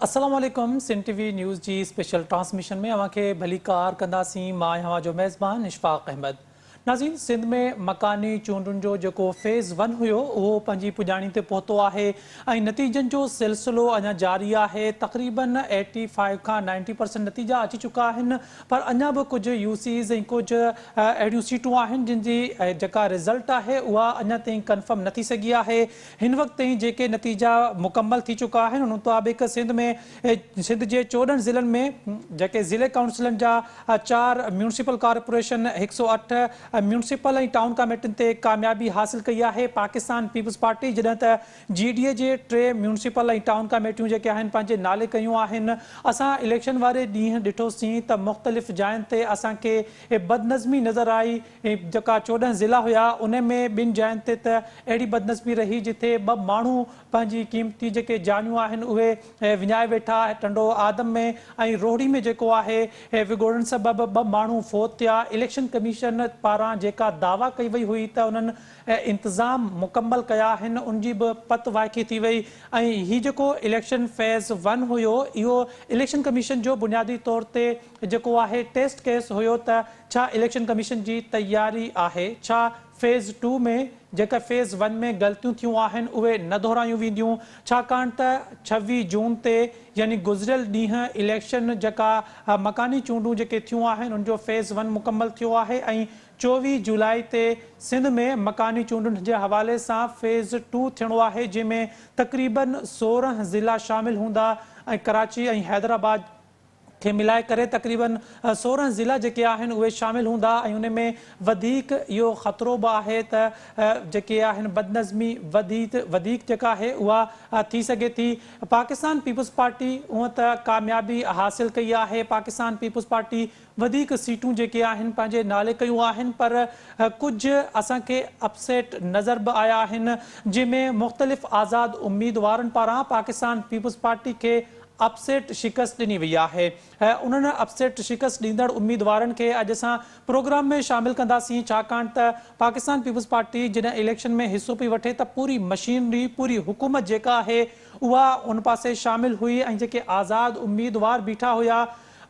अस्सलाम वालेकुम। Sindh TV news जी special transmission में अवां खे भली कार कंदासीं। मां अवां जो मेज़बान इशफाक अहमद। नाज़रीन, सिंध में मकानी चूंडुनि जो जेको फ़ेज़ 1 हुयो उहो पंहिंजी पुॼाणी ते पहुतो आहे ऐं नतीजनि जो सिलसिलो अञा जारी आहे। तक़रीबन 85 खां 90% नतीजा अची चुका आहिनि, पर अञा बि कुझु यूसीज़ ऐं कुझु अहिड़ियूं सीटूं आहिनि जिन जी जेका रिज़ल्ट आहे उहा अञा ताईं कंफर्म न थी सघी आहे। हिन वक़्त ताईं जेके नतीजा मुकमल थी चुका आहिनि उन मुताबिक़ सिंध जे 14 ज़िलनि में जेके ज़िले काउंसिलनि जा 4 म्यूनसिपल कॉर्पोरेशन 108 म्यूनसिपल ऐं टाउन कमेटियुनि ते कामयाबी हासिल कई आहे पाकिस्तान पीपल्स पार्टी, जॾहिं त GDA जे 3 म्यूनसिपल ऐं टाउन कमेटियूं जेके आहिनि पंहिंजे नाले कयूं आहिनि। असां इलेक्शन वारे ॾींहुं ॾिठोसीं त मुख़्तलिफ़ जायुनि ते असांखे बदनज़मी नज़र आई। जेका 14 ज़िला हुया उन में 2 जायुनि ते त अहिड़ी बदनज़मी रही जिथे 2 माण्हू पंहिंजी क़ीमती जेके जानियूं आहिनि उहे विञाए वेठा। टंडो आदम में ऐं रोहड़ी में जेको आहे विगोड़नि सबबि 2 माण्हू फ़ौत थिया। इलेक्शन कमीशन पारां जेका दावा कई वई हुई त उन्हनि इंतज़ाम मुकम्मल कया आहिनि उन जी बि पत वाइकी थी वई। ऐं हीउ जेको इलेक्शन फ़ेज़ 1 हुयो इहो इलेक्शन कमीशन जो बुनियादी तौर ते जेको आहे टेस्ट केस हुयो त छा इलेक्शन कमीशन जी तयारी आहे, छा फ़ेज़ 2 में जेका फ़ेज़ 1 में ग़लतियूं थियूं आहिनि उहे न दोहरायूं वेंदियूं, छाकाणि त 26 जून ते यानी गुज़िरियल ॾींहुं इलेक्शन जेका मकानी चूंडूं जेके थियूं आहिनि उनजो फ़ेज़ 1 मुकम्मल थियो आहे ऐं 24 जुलाई ते सिंध में मकानी चूंडुनि जे हवाले सां फ़ेज़ 2 थियणो आहे, जंहिंमें तक़रीबन 16 ज़िला शामिल हूंदा ऐं कराची ऐं हैदराबाद खे मिलाए करे तक़रीबन 16 ज़िला जेके आहिनि उहे शामिल हूंदा ऐं उन में वधीक इहो ख़तरो बि आहे त जेके आहिनि बदनज़मी वधीक जेका आहे उहा थी सघे थी। पाकिस्तान पीपल्स पार्टी हूअं त कामयाबी हासिल कई आहे। पाकिस्तान पीपल्स पार्टी वधीक सीटूं जेके आहिनि पंहिंजे नाले कयूं आहिनि, पर कुझु असांखे अपसेट नज़र बि आया आहिनि जंहिंमें मुख़्तलिफ़ आज़ाद उम्मीदवारनि पारां पाकिस्तान पीपल्स पार्टी खे अपसेट शिकस्त ॾिनी वई आहे। उन्हनि अपसेट शिकस्त ॾींदड़ उम्मीदवारनि खे अॼु असां प्रोग्राम में शामिल कंदासीं, छाकाणि त पाकिस्तान पीपल्स पार्टी जॾहिं इलेक्शन में हिसो पई वठे त पूरी मशीनरी पूरी हुकूमत जेका आहे उहा उन पासे शामिल हुई ऐं जेके आज़ाद उम्मीदवार बीठा हुया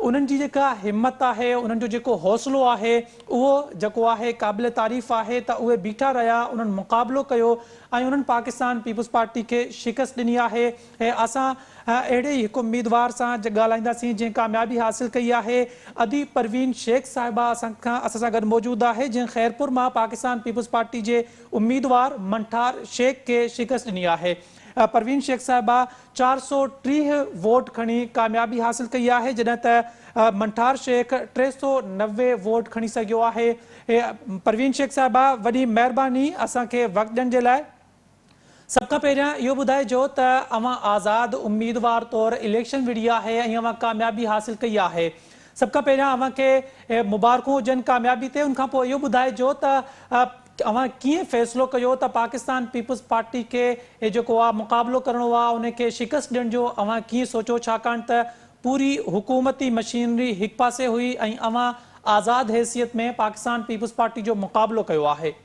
उन्हनि जी जेका हिम्मत आहे, उन्हनि जो जेको हौसलो आहे उहो जेको आहे क़ाबिल तारीफ़ आहे त उहे बीठा रहिया, उन्हनि मुक़ाबिलो कयो ऐं उन्हनि पाकिस्तान पीपल्स पार्टी खे शिकस्त ॾिनी आहे। ऐं असां अहिड़े ई हिकु उम्मीदवार सां ॻाल्हाईंदासीं जंहिं कामयाबी हासिल कई आहे। अदी परवीन शेख साहिबा असां सां गॾु मौजूदु आहे, जंहिं ख़ैरपुर मां पाकिस्तान पीपल्स पार्टी जे उम्मीदवार मंठार शेख खे शिकस्त ॾिनी आहे। परवीन शेख साहिबा 430 वोट खणी कामयाबी हासिल कई आहे, जॾहिं त मंठार शेख 390 वोट खणी सघियो आहे। परवीन शेख साहिबा वॾी महिरबानी असांखे वक़्तु ॾियण जे लाइ। सभ खां पहिरियां इहो ॿुधाइजो त अवां आज़ाद उम्मीदवार तौरु इलेक्शन विढ़ी आहे ऐं अवां कामयाबी हासिल कई आहे। सभ खां पहिरियां अवां खे मुबारकूं हुजनि कामयाबी ते। उनखां पोइ इहो ॿुधाइजो त अवां कीअं फ़ैसिलो कयो त पाकिस्तान पीपल्स पार्टी खे जेको आहे मुक़ाबिलो करिणो आहे, उनखे शिकस्त ॾियण जो अवां कीअं सोचियो, छाकाणि त पूरी हुकूमती मशीनरी हिकु पासे हुई ऐं अवां आज़ाद हैसियत में पाकिस्तान पीपल्स पार्टी जो मुक़ाबिलो कयो आहे।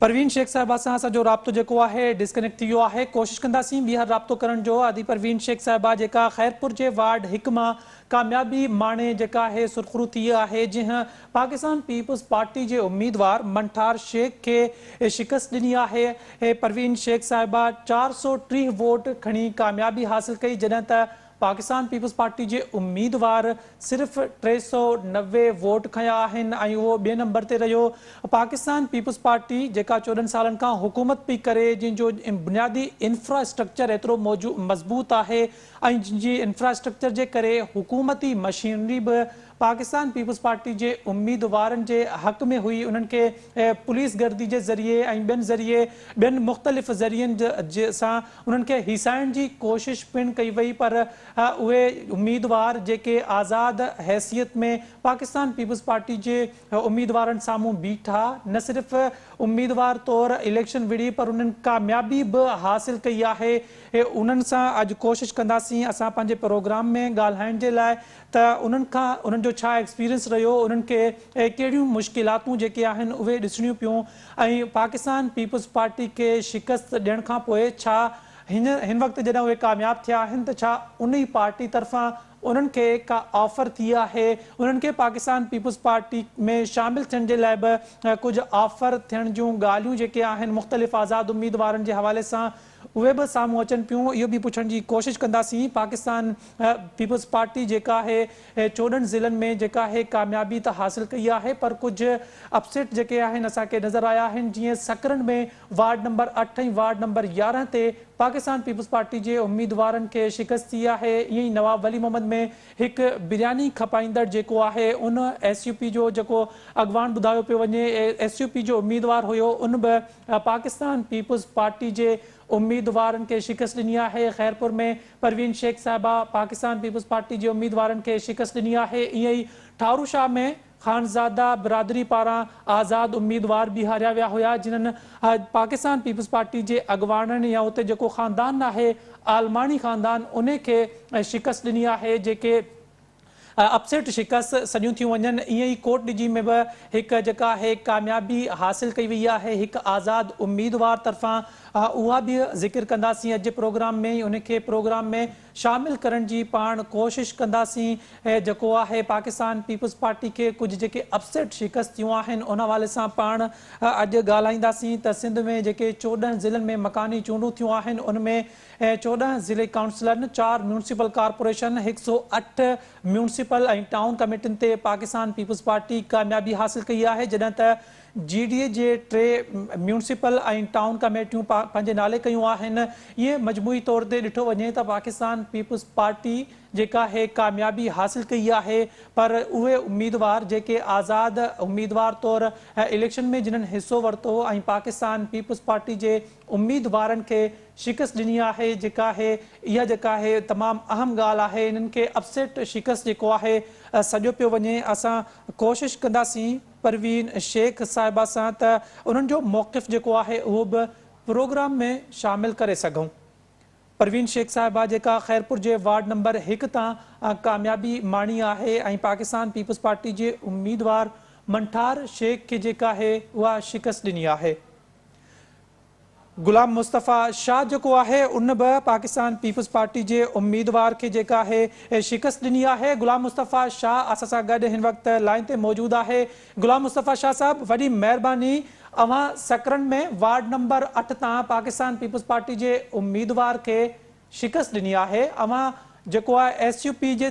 परवीन शेख साहिबा सां असांजो राब्तो जेको आहे डिस्कनेक्ट थी वियो आहे। कोशिशि कंदासीं ॿीहर राब्तो करण जो। आदि परवीन शेख साहिबा जेका ख़ैरपुर जे वार्ड 1 मां कामयाबी माणे जेका आहे सुरखरू थी आहे, जंहिं पाकिस्तान पीपल्स पार्टी जे उम्मीदवार मंठार शेख खे शिकस्त ॾिनी आहे। परवीन शेख साहिबा 430 वोट खणी कामयाबी हासिल कई, जॾहिं त पाकिस्तान पीपल्स पार्टी जे उम्मीदवार सिर्फ़ 390 वोट खया आहिनि ऐं उहो ॿिए नंबर ते रहियो। पाकिस्तान पीपल्स पार्टी जेका 14 सालनि खां हुकूमत पई करे, जंहिंजो बुनियादी इंफ्रास्ट्रक्चर एतिरो मज़बूत आहे ऐं जंहिंजी इंफ्रास्ट्रक्चर जे करे हुकूमती मशीनरी बि पाकिस्तान पीपल्स पार्टी जे उम्मीदवारनि जे हक़ में हुई। उन्हनि खे पुलिस गर्दी जे ज़रिए ऐं ॿियनि मुख़्तलिफ़ ज़रियनि सां उन्हनि खे हिसाइण जी कोशिशि पिणु कई वई, पर उहे उम्मीदवार जेके आज़ाद हैसियत में पाकिस्तान पीपल्स पार्टी जे उम्मीदवारनि साम्हूं बीठा, न सिर्फ़ उम्मीदवार तौरु इलेक्शन विढ़ी पर उन्हनि कामयाबी बि हासिल कई आहे। उन्हनि सां अॼु कोशिशि कंदासीं असां पंहिंजे प्रोग्राम में ॻाल्हाइण जे लाइ त उन्हनि जो छा एक्सपीरियंस रहियो, उन्हनि खे कहिड़ियूं मुश्किलातूं जेके आहिनि उहे ॾिसणियूं पियूं ऐं पाकिस्तान पीपल्स पार्टी खे शिकस्त ॾियण खां पोइ छा हिन वक़्तु जॾहिं उहे कामयाबु थिया आहिनि त छा उन ई पार्टी तरफ़ां उन्हनि खे का ऑफर थी आहे, उन्हनि खे पाकिस्तान पीपुल्स पार्टी में शामिलु थियण जे लाइ बि कुझु ऑफर थियण जूं ॻाल्हियूं जेके आहिनि मुख़्तलिफ़ आज़ाद उम्मीदवारनि जे हवाले सां उहे बि साम्हूं अचनि पियूं? इहो बि पुछण जी कोशिशि कंदासीं। पाकिस्तान पीपुल्स पार्टी जेका आहे 14 ज़िलनि में जेका आहे कामयाबी त हासिल कई आहे, पर कुझु अपसेट जेके आहिनि असांखे नज़र आया आहिनि। जीअं सकरन में वार्ड नंबर 8 ऐं वार्ड नंबर 11 ते पाकिस्तान पीपुल्स पार्टी जे उम्मीदवारनि खे शिकस्त थी आहे। ईअं ई नवाब वली मोहम्मद में हिकु बिरयानी खपाईंदड़ जेको आहे उन SUP जो जेको अॻवान ॿुधायो पियो वञे, SUP जो उम्मीदवार हुयो, उन बि पाकिस्तान पीपुल्स पार्टी जे उम्मीदवारनि खे शिकस्त ॾिनी आहे। खैरपुर में परवीन शेख साहिबा पाकिस्तान पीपुल्स पार्टी जे उम्मीदवारनि खे शिकस्त ॾिनी आहे। ईअं ई ठारूशाह में खानज़ादा बिरादरी पारां आज़ाद उम्मीदवार बि हारिया विया हुआ, जिन्हनि पाकिस्तान पीपुल्स पार्टी जे अॻवाननि या उते जेको ख़ानदान आहे आलमानी ख़ानदान उन खे शिकस्त ॾिनी आहे, जेके अपसेट शिकस्त सॼियूं थियूं वञनि। ईअं ई कोट ॾिजी में बि हिकु जेका आहे कामयाबी हासिल कई वई आहे हिकु आज़ाद उम्मीदवार तरफ़ां, उहा बि ज़िक्र कंदासीं अॼु प्रोग्राम में ई, उनखे प्रोग्राम में शामिल करण जी पाण कोशिशि कंदासीं। जेको आहे पाकिस्तान पीपुल्स पार्टी खे कुझु जेके अपसेट शिकस्त थियूं आहिनि उन हवाले सां पाण अॼु ॻाल्हाईंदासीं। त सिंध में जेके 14 ज़िलनि में मकानी चूंडूं थियूं आहिनि उनमें 14 ज़िले काउंसिलरनि, 4 म्यूनसिपल कॉर्पोरेशन, 108 म्यूनसिपल ऐं टाउन कमेटियुनि ते पाकिस्तान पीपुल्स पार्टी कामयाबी हासिल कई आहे, जॾहिं त GDA जे 3 म्यूनसिपल ऐं टाउन कमेटियूं पंहिंजे नाले कयूं आहिनि। इहे मजमूई तौर ते ॾिठो वञे त पाकिस्तान पीपुल्स पार्टी जेका आहे कामयाबी हासिल कई आहे, पर उहे उम्मीदवार जेके आज़ाद उम्मीदवार तौर इलेक्शन में जिन्हनि हिसो वरितो ऐं पाकिस्तान पीपुल्स पार्टी जे उम्मीदवारनि खे शिकस्त ॾिनी आहे, जेका आहे इहा जेका आहे तमामु अहम ॻाल्हि आहे। इन्हनि खे अपसेट शिकस्त जेको आहे सॼो पियो वञे। असां कोशिशि कंदासीं परवीन शेख साहिबा सां त उन्हनि जो मौक़िफ़ जेको आहे उहो बि प्रोग्राम में शामिल करे सघूं। परवीन शेख साहिबा जेका खैरपुर जे वार्ड नंबर 1 तां कामयाबी माणी आहे ऐं पाकिस्तान पीपुल्स पार्टी जे उम्मीदवार मंठार शेख खे जेका आहे उहा शिकस्त ॾिनी आहे। गुलाम मुस्तफ़ा शाह जेको आहे उन बि पाकिस्तान पीपुल्स पार्टी जे उम्मीदवार खे जेका आहे शिकस्त ॾिनी आहे। गुलाम मुस्तफ़ा शाह असां सां गॾु हिन वक़्तु लाइन ते मौजूदु आहे। गुलाम मुस्तफ़ा शाह साहब, वॾी महिरबानी, अवां सकरन में वार्ड नंबर 8 तां पाकिस्तान पीपुल्स पार्टी जे उम्मीदवार खे शिकस्त ॾिनी आहे। अवां जेको आहे SUP जे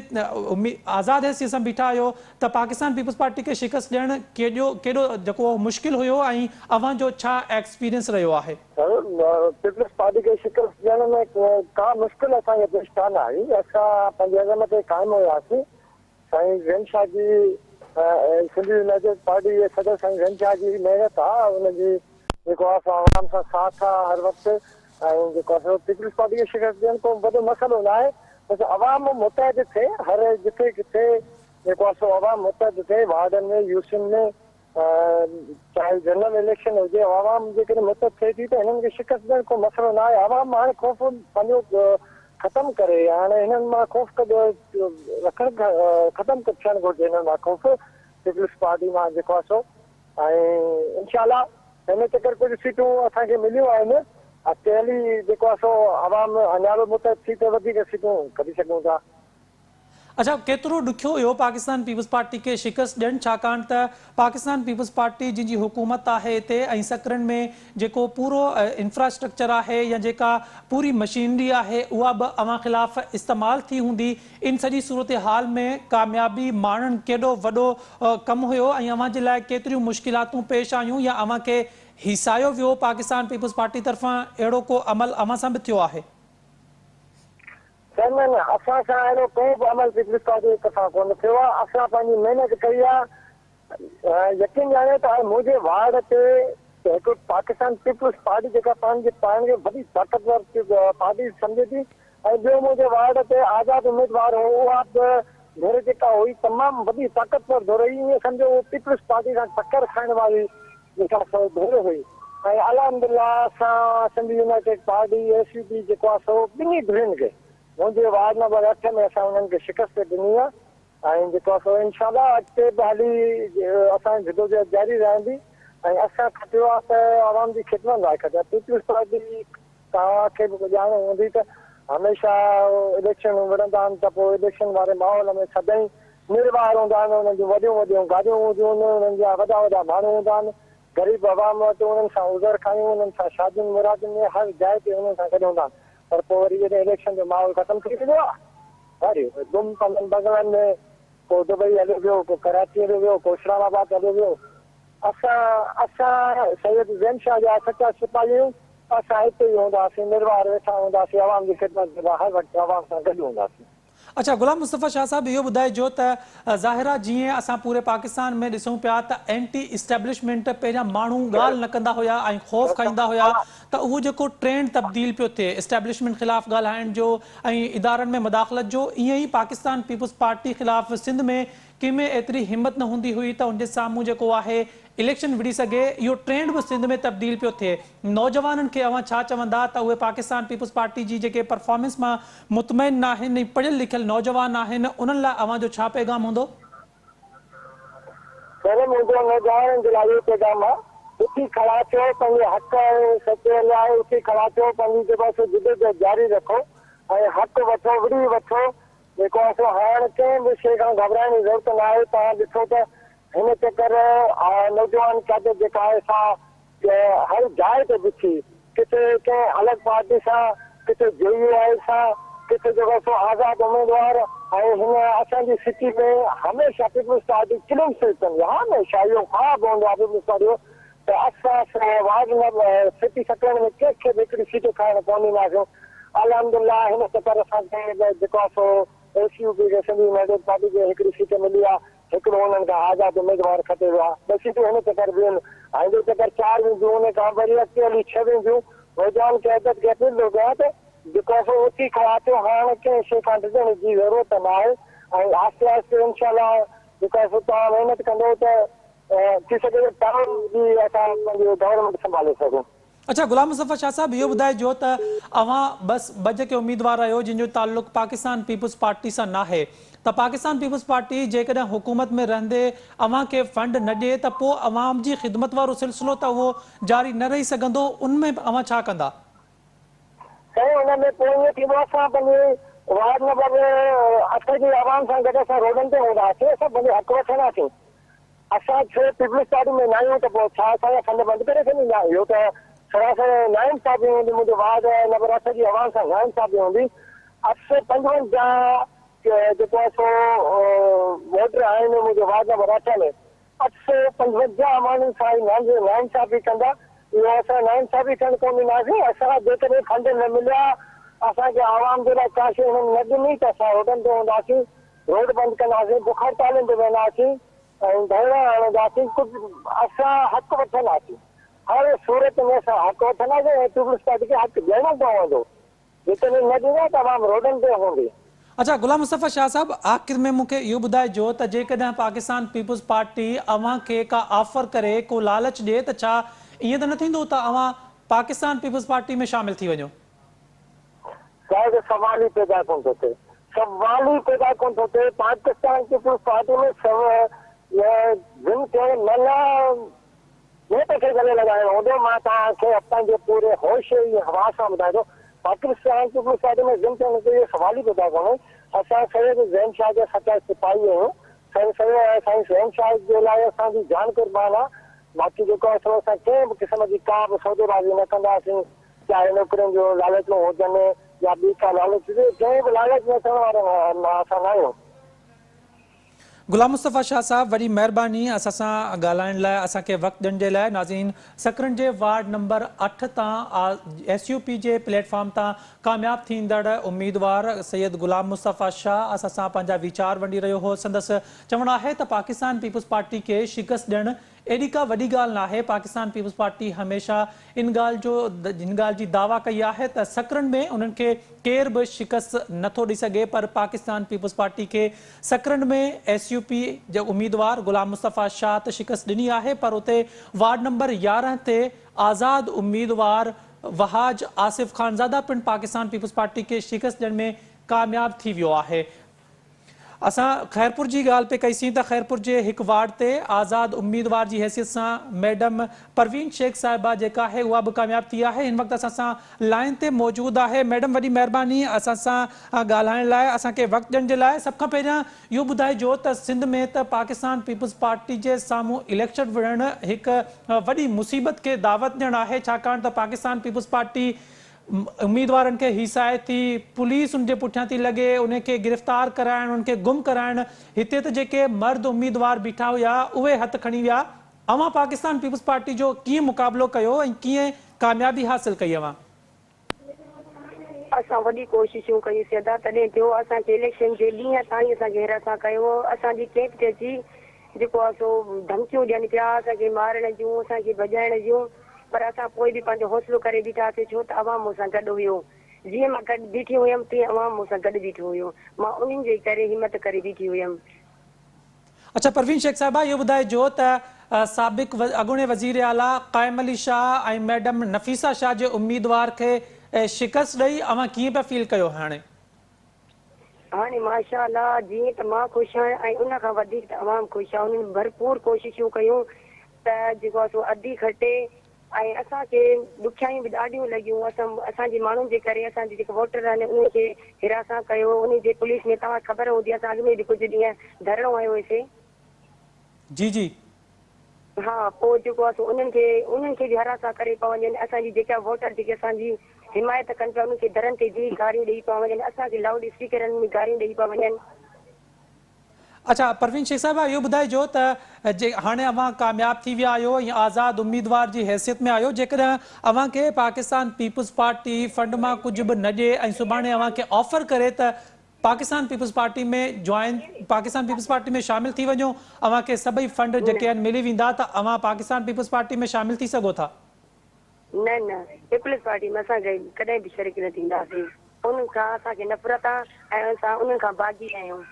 आज़ाद हैसियत सां बीठा आहियो, त पाकिस्तान पीपुल्स पार्टी खे शिकस्त ॾियणु केॾो जेको मुश्किल हुयो ऐं अवां जो छा एक्सपीरियंस रहियो आहे? पीपुल्स पार्टी खे शिकस्त ॾियण में का मुश्किल असांखे पेश कान आई। असां पंहिंजे अज़म ते क़ाइमु हुयासीं। साईं ज़ैनशाह जी सिंधी यूनाइटेड पार्टी जे सदर साईं ज़ैनशाह जी महिनत आहे, उनजी जेको आहे आवाम सां साथ आहे हर वक़्तु, ऐं जेको आहे पीपुल्स पार्टी खे शिकस्त ॾियणु को वॾो मसइलो न आहे। बसि अवाम मुतहद थिए, हर जिथे किथे जेको आहे अवाम मुतहद थिए, वार्डनि में यूसियुनि में, चाहे जनरल इलेक्शन हुजे, अवाम जेकॾहिं मुतहद थिए थी त हिननि खे शिकस्त ॾियणु को मसइलो न आहे। अवाम हाणे ख़ौफ़ पंहिंजो ख़तमु करे, हाणे हिननि मां ख़ौफ़ रखणु ख़तमु थियणु घुरिजे, हिननि मां ख़ौफ़ पीपुल्स पार्टी मां जेको आहे सो। ऐं इनशाला हिन चकर कुझु सीटूं असांखे मिलियूं आहिनि। अॻिते हली जेको आहे सो अवाम अञा बि मुतहद थी त वधीक सीटूं कढी सघूं था। अच्छा, केतिरो ॾुखियो हुयो पाकिस्तान पीपुल्स पार्टी खे शिकस्त ॾियणु, छाकाणि त पाकिस्तान पीपुल्स पार्टी जी हुकूमत आहे हिते ऐं सकरन में जेको पूरो इंफ्रास्ट्रक्चर आहे या जेका पूरी मशीनरी आहे उहा बि अवां ख़िलाफ़ इस्तेमालु थी हूंदी। इन सॼी सूरत हाल में कामयाबी माणणु केॾो वॾो कमु हुयो ऐं अवां जे लाइ केतिरियूं मुश्किलातूं पेश आयूं या अवां खे हिसायो वियो पाकिस्तान पीपुल्स पार्टी तरफ़ां? अहिड़ो को अमल अवां सां बि थियो आहे? असां सां अहिड़ो को बि अमल पीपुल्स पार्टी तरफ़ां कोन थियो आहे। असां पंहिंजी महिनत कई आहे। यकीन ॼाणे त मुंहिंजे वार्ड ते हिकु पाकिस्तान पीपुल्स पार्टी जेका पाण खे वॾी ताक़तवर पार्टी सम्झे थी, ऐं ॿियो मुंहिंजे वार्ड ते आज़ाद उम्मीदवार हो, उहा बि धुर जेका हुई तमामु वॾी ताक़तवर धुर हुई। ईअं सम्झो पीपुल्स पार्टी सां टकर खाइण वारी जेका धुर हुई। ऐं अलहमदिल्ला असां सिंधी यूनाइटेड पार्टी SUP जेको आहे सो ॿिन्ही धुरियुनि खे मुंहिंजे वार्ड नंबर 8 में असां उन्हनि खे शिकस्त ॾिनी आहे। ऐं जेको आहे सो इनशाला अॻिते बि हली असांजी जिदोजहद जारी रहंदी। ऐं असां खटियो आहे त आवाम जी ख़िदमत लाइ खटिया। पीपुल्स पार्टी तव्हांखे बि ॼाण हूंदी त हमेशह इलेक्शन विढ़ंदा आहिनि त पोइ इलेक्शन वारे माहौल में सदाईं निर्वार हूंदा आहिनि, हुननि जूं वॾियूं वॾियूं गाॾियूं हूंदियूं आहिनि, हुननि जा वॾा वॾा माण्हू हूंदा आहिनि, ग़रीब आवाम वटि उन्हनि सां उज़र खायूं, उन्हनि सां शादियुनि मुरादियुनि में हर जाइ ते उन्हनि सां गॾु हूंदा आहिनि। पर पोइ वरी जॾहिं इलेक्शन जो माहौल ख़तमु थी वेंदो आहे, वरी गुम पंजनि बंगलनि में को दुबई हलियो वियो, को कराची हलियो वियो, को इस्लामाबाद हलियो वियो। असां सैयद ज़ैन शाह जा सचा सिपाही आहियूं। असां हिते ई हूंदासीं, निर्वार वेठा हूंदासीं, आवाम जी ख़िदमत में हर वक़्तु आवाम सां गॾु हूंदासीं। अच्छा, गुलाम मुस्तफ़ा शाह साहब, इहो ॿुधाइजो त ज़ाहिरा जीअं असां पूरे पाकिस्तान में ॾिसूं पिया त एंटी इस्टेब्लिशमेंट पहिरियां माण्हू ॻाल्हि न कंदा हुया ऐं ख़ौफ़ खाईंदा हुया, त उहो जेको ट्रेंड तब्दील पियो थिए इस्टेब्लिशमेंट ख़िलाफ़ ॻाल्हाइण जो ऐं इदारनि में मुदाख़लत जो, ईअं ई पाकिस्तान पीपुल्स पार्टी ख़िलाफ़ सिंध में कंहिंमें एतिरी हिमत न हूंदी हुई त उनजे साम्हूं जेको आहे इलेक्शन विढ़ी सघे। इहो ट्रेंड बि सिंध में तब्दील पियो थिए। नौजवाननि खे अवां छा चवंदा त उहे पाकिस्तान पीपुल्स पार्टी जी जेके परफॉर्मेंस मां मुतमइन न आहिनि, पढ़ियल लिखियल नौजवान आहिनि, उन्हनि लाइ अवां जो छा पैगाम हूंदो? पहिरियों मुंहिंजो नौजवाननि जे लाइ इहो पैगाम आहे, उथी खड़ा थियो, पंहिंजे हक़ सचे लाइ उथी खड़ा थियो, पंहिंजी जेको जिदत जारी रखो ऐं हक़ वठो, विढ़ी वठो। जेको आहे हाणे कंहिं बि शइ खां घबराइण जी ज़रूरत न आहे। तव्हां ॾिसो त हिन चकर नौजवान किथे जेका आहे सा हर जाइ ते ॾिठी, किथे कंहिं अलॻि पार्टी सां, किथे JUI सां, किथे जेको सो आज़ाद उम्मीदवार। ऐं हिन असांजी सिटी में हमेशह पीपुल्स पार्टी किलिंग फील्ड कंदी आहे, हमेशह इहो ख़्वाबु हूंदो आहे पीपुल्स पार्टी जो त असां वार्ड नंबर सिटी सेक्रेटरी में कंहिंखे बि हिकिड़ी सीट खाइण कोन ॾींदासीं। अल्हम्दुलिल्लाह हिन चकर असांखे जेको आहे सो SUP खे सिंधी यूनाइटेड पार्टी खे हिकिड़ी सीट मिली आहे, हिकिड़ो हुननि खां आज़ाद उम्मीदवार खटे वियो आहे, ॿ सीटूं हिन चकर बि आहिनि। ऐं जो चकर 4 वींदियूं, हुन खां वरी अॻिते हली 6 वींदियूं। नौजवान खे अदद खे अपील थो कयां त जेको सो उथी खड़ा थियो, हाणे कंहिं शइ खां ॾिसण जी ज़रूरत न आहे ऐं आहिस्ते आहिस्ते इनशाला जेको सो तव्हां महिनत कंदो त थी सघे टाउन जी असां पंहिंजो गवर्नमेंट संभाले सघूं। अच्छा, गुलाम मुस्तफ़ा शाह साहब, इहो ॿुधाइजो त अवां बस ॿ जेके उम्मीदवार आहियो जिन जो ताल्लुक़ पाकिस्तान पीपुल्स पार्टी सां न आहे, त पाकिस्तान पीपुल्स पार्टी जेकॾहिं हुकूमत में रहंदे अवां खे फंड न ॾिए त पोइ अवाम जी ख़िदमत वारो सिलसिलो त उहो जारी न रही सघंदो, उनमें अवां छा कंदा? साईं, हुन में पोइ ईअं थींदो, असां पंहिंजे वार्ड नंबर 8 जी आवाम सां गॾु असां रोडनि ते हूंदासीं, असां पंहिंजे हक़ वठंदासीं। असां छो पीपुल्स पार्टी में न आहियूं त पोइ छा असांजा फंड बंदि करे छॾींदा? इहो त सरासर नाइंसाफ़ी हूंदी। मुंहिंजो वार्ड नंबर 8 जी आवाम सां नाइंसाफ़ी हूंदी। 855 जेको आहे सो वोटर आहिनि मुंहिंजे वार्ड नंबर 8 में, 855 माण्हुनि सां नाइंसाफ़ी कंदा। इहो असां नाइंसाफ़ी थियण कोन ॾींदासीं। असां जेकॾहिं फंड न मिलिया, असांखे आवाम जे लाइ का शइ हुननि न ॾिनी त असां रोडनि ते हूंदासीं, रोड बंदि कंदासीं, बुख हड़तालुनि ते वेंदासीं ऐं धरना हणंदासीं। कुझु असां हक़ वठंदासीं, हर सूरत में असां हक़ वठंदासीं ऐं पीपुल्स पार्टी खे हक़ ॾियणो पवंदो। जेकॾहिं न ॾींदा त आवाम रोडनि ते हूंदी। अच्छा, गुलाम मुस्तफ़ा शाह साहब, आख़िर में मूंखे इहो ॿुधाइजो त जेकॾहिं पाकिस्तान पीपुल्स पार्टी अवां खे का ऑफर करे, को लालच ॾिए, त छा ईअं त न थींदो त अवां पाकिस्तान पीपुल्स पार्टी में शामिल थी वञो? शायदि सवाल ई पैदा कोन थो थिए, सवाल ई पैदा कोन थो थिए। पाकिस्तान पीपुल्स पार्टी में खे गले लॻाइणो हूंदो। मां तव्हांखे पंहिंजे पूरे होश जी हवा सां ॿुधाए थो, पाकिस्तान पीपुल्स पार्टी में जिन थियण ते इहो सवाल ई पैदा कोन्हे। असां सैयद ज़ैन शाह जा सचा सिपाही आहियूं। साईं ज़ैन शाह जे लाइ असांजी जान कुर्बान आहे। बाक़ी जेको आहे सो असां कंहिं बि क़िस्म जी का बि सौदेबाज़ी न कंदासीं, चाहे नौकरियुनि जो लालच में हुजनि या ॿी का लालच हुजे, कंहिं बि लालच में थियण वारा असां न आहियूं। गुलाम मुस्तफ़ा शाह साहब, वॾी महिरबानी असां सां ॻाल्हाइण लाइ, असांखे वक़्तु ॾियण जे लाइ। नाज़रीन, सकरन जे वार्ड नंबर 8 तां SUP जे प्लेटफॉर्म तां कामयाब थींदड़ उम्मीदवार सैयद गुलाम मुस्तफ़ा शाह असां सां पंहिंजा वीचार वंडी रहियो हो। संदसि चवणु आहे त पाकिस्तान पीपुल्स पार्टी खे शिकस्त ॾियणु एॾी का वॾी ॻाल्हि न आहे। पाकिस्तान पीपुल्स पार्टी हमेशह इन ॻाल्हि जी दावा कई आहे त सकरन में उन्हनि खे केर बि शिकस्त नथो ॾेई सघे, पर पाकिस्तान पीपुल्स पार्टी खे सकरन में SUP जो उम्मीदवार गुलाम मुस्तफ़ा शाह त शिकस्त ॾिनी आहे, पर उते वार्ड नंबर 11 ते आज़ाद उम्मीदवार वहाज आसिफ खानज़ादा पिणु पाकिस्तान पीपुल्स पार्टी खे शिकस्त ॾियण में कामयाब थी वियो आहे। असां ख़ैरपुर जी ॻाल्हि पे कईसीं त ख़ैरपुर जे हिकु वार्ड ते आज़ाद उम्मीदवार जी हैसियत सां मैडम परवीन शेख साहिबा जेका आहे उहा बि कामयाब थी आहे। हिन वक़्तु असां सां लाइन ते मौजूदु आहे। मैडम वॾी महिरबानी असां सां ॻाल्हाइण लाइ, असांखे वक़्तु ॾियण जे लाइ। सभ खां पहिरियां इहो ॿुधाइजो त सिंध में त पाकिस्तान पीपुल्स पार्टी जे साम्हूं इलेक्शन विढ़णु हिकु वॾी मुसीबत खे दावत ॾियणु आहे, छाकाणि त पाकिस्तान पीपुल्स पार्टी उम्मीदवारनि खे हिसाए थी, पुलिस उनजे पुठियां थी लॻे, उनखे गिरफ़्तार कराइणु, उनखे गुम कराइणु। हिते त जेके मर्द उम्मीदवार बीठा हुया उहे हथ खणी विया। अवां पाकिस्तान पीपुल्स पार्टी जो कीअं मुक़ाबिलो कयो ऐं कीअं कामयाबी हासिल कई अवां? असां वॾी कोशिशूं कयूंसीं अदा, तॾहिं थियो असांखे इलेक्शन जे ॾींहं ताईं असांखे हिरासत कयो। असांजी कैंप ते अची जेको आहे सो धमकियूं ॾियनि पिया, असांखे मारण जूं, असांखे भॼाइण जूं। पर असां पोइ बि पंहिंजो हौसलो करे बीठासीं, छो त अवाम मूंसां गॾु हुयो। जीअं मां गॾु बीठी हुयमि तीअं अवाम मूंसां गॾु बीठो हुयो। मां उन्हनि जे करे हिमत करे बीठी हुयमि। अच्छा परवीन शेख साहिबा, इहो ॿुधाइजो त साबिक़ अॻूणे वज़ीर आला क़ाइम अली शाह ऐं मैडम नफ़ीसा शाह जे उम्मीदवार खे शिकस्त ॾेई अवां कीअं पिया फील कयो हाणे? हाणे माशाअल्लाह जीअं त मां ख़ुशि आहियां ऐं उन खां वधीक त अवाम ख़ुशि आहे। उन्हनि भरपूर कोशिशूं कयूं त जेको आहे सो अधी खटे ऐं असांखे ॾुखियायूं बि ॾाढियूं लॻियूं। असांजे माण्हुनि जे करे असांजे जेके वोटर आहिनि उन्हनि खे हिरासत कयो। उन जे पुलिस में तव्हां ख़बर हूंदी, असां अॻु में बि कुझु ॾींहं धरणो आयो हुयोसीं। जी जी। हा, पोइ जेको आहे सो उन्हनि खे बि हिरासत करे पिया वञनि। असांजी जेका वोटर जेके असांजी हिमायत कनि पिया उनखे दरनि ते जी गारियूं ॾेई पिया वञनि, असांखे लाउड स्पीकरनि में गारियूं ॾेई पिया वञनि। अच्छा परवीन शेख साहिबा, इहो ॿुधाइजो त जे हाणे अवां कामयाब थी विया आहियो या आज़ाद उम्मीदवार जी हैसियत में आहियो, जेकॾहिं अवां खे पाकिस्तान पीपुल्स पार्टी फंड मां कुझु बि न ॾिए ऐं सुभाणे अवां खे ऑफर करे त पाकिस्तान पीपुल्स पार्टी में पाकिस्तान पीपुल्स पार्टी में शामिल थी वञो, अवां खे सभई फंड जेके आहिनि मिली वेंदा, त अवां पाकिस्तान पीपुल्स पार्टी में शामिल थी सघो था? न न, पीपुल्स पार्टी में असां कॾहिं बि शरीक न थींदासीं। उन्हनि खां असांखे नफ़रत आहे ऐं असां उन्हनि खां बाग़ी आहियूं।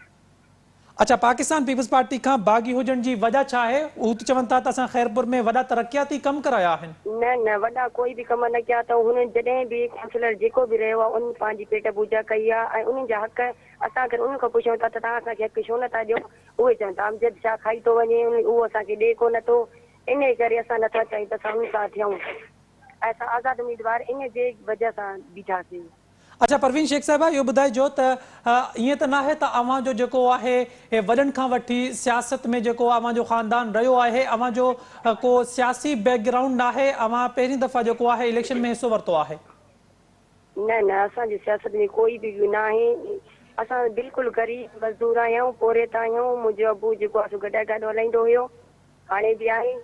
अच्छा, पाकिस्तान पीपुल्स पार्टी खां बाग़ी हुजण जी वजह छा आहे? हू त चवनि था त असां ख़ैरपुर में वॾा तरक़ियाती कम कराया आहिनि। न न, वॾा कोई बि कम न कया अथऊं। हुननि जॾहिं बि काउंसलर जेको बि रहियो आहे उन्हनि पंहिंजी पेट पूजा कई आहे ऐं उन्हनि जा हक़ असां अगरि उन्हनि खां पुछूं था त तव्हां असांखे हक़ छो नथा ॾियो, उहे चवनि था अमजद छा खाई थो वञे, उहो असांखे ॾे कोन थो। इन करे असां नथा चाहियूं त असां उन्हनि सां थियूं ऐं असां आज़ाद उम्मीदवार इन जे वजह सां बीठासीं। अच्छा परवीन शेख साहिबा, इहो ॿुधाइजो त ईअं त न आहे त अवां जो जेको आहे वॾनि खां वठी सियासत में जेको अवां जो ख़ानदान रहियो आहे, अवां जो को सियासी बैकग्राउंड न आहे, अवां पहिरीं दफ़ा जेको आहे इलेक्शन में हिसो वरितो आहे? न न, असांजी सियासत में कोई बि न आहे। असां बिल्कुलु ग़रीब मज़दूर आहियूं, पोरे त आहियूं। मुंहिंजो अबू जेको आहे गॾा गॾु हलाईंदो हुयो, हाणे बि आहे।